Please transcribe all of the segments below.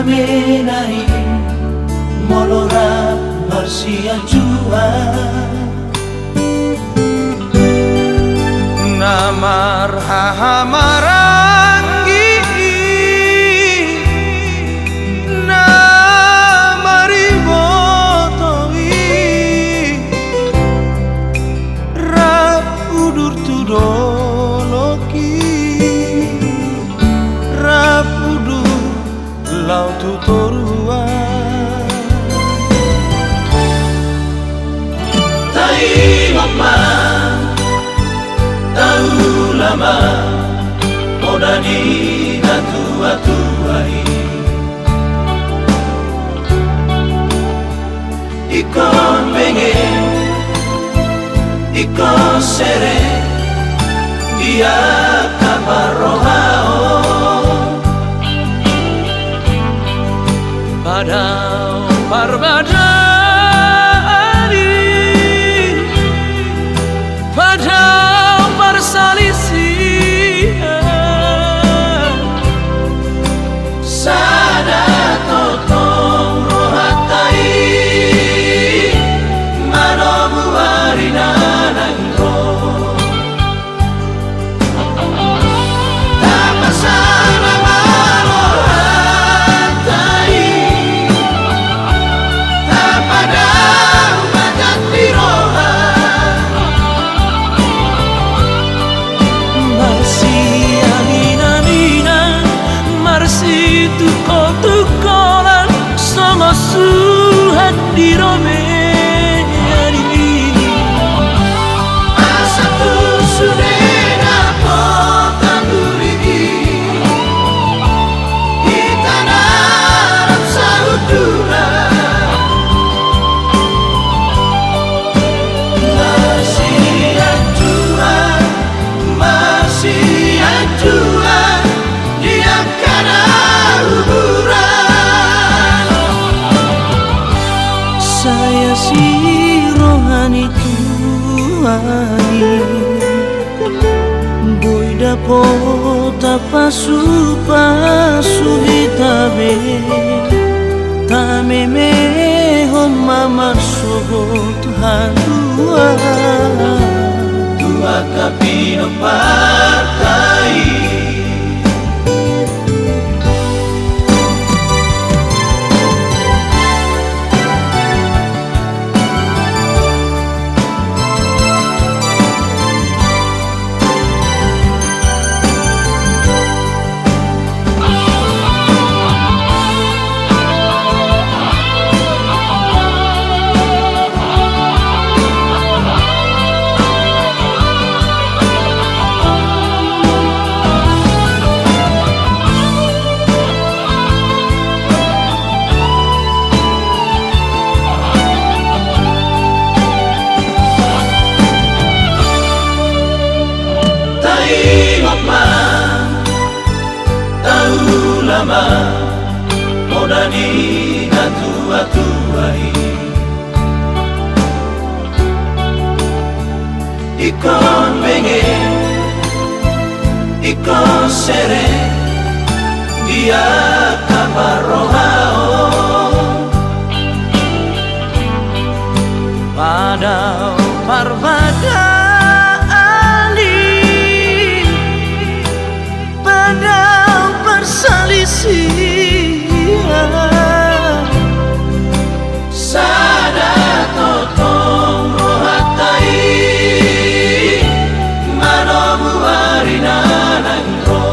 menai molora marsia jua namar hahamarangi namari botoi rap udur tudoloki rap udur lau tutorua tai mama tahu lama modani tua-tuai ikon pengen ikon sere dia kaparohao padao parbada padao parsalisi sada totong rohatai manomu arina nangro tapasana marohatai tapadau bagat diroha marsi anina marsi tukolan sama suhat di romeani asatu sunena potanduri itanarap saudura masih ajuan dia kana kuburan saya si rohani tuani boy dapota pasu hitabe tame me homma marsubut handua tua kapino partai lama modani tua-tuai ikon pengen ikon sere dia kaparohao padao parvada sada totong rohatai manomu arina nangro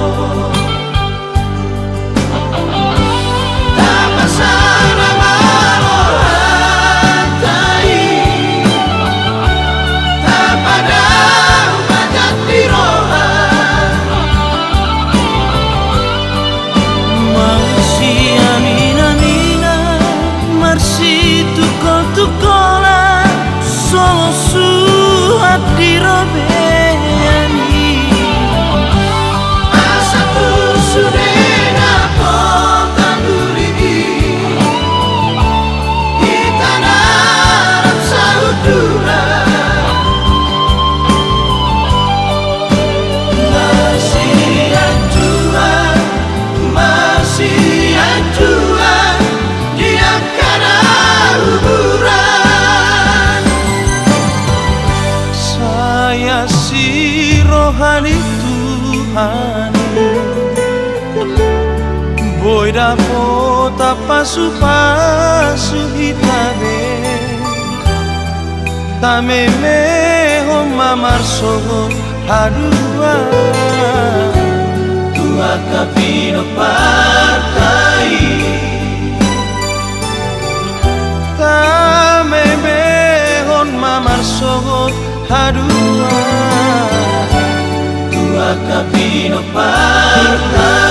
tapas saya si rohani Tuhan Boy dapo tapasu hitabe Tame meho mamarso hadua Tua kapino partai Tame mehon mamarso hadua Tua kapino partai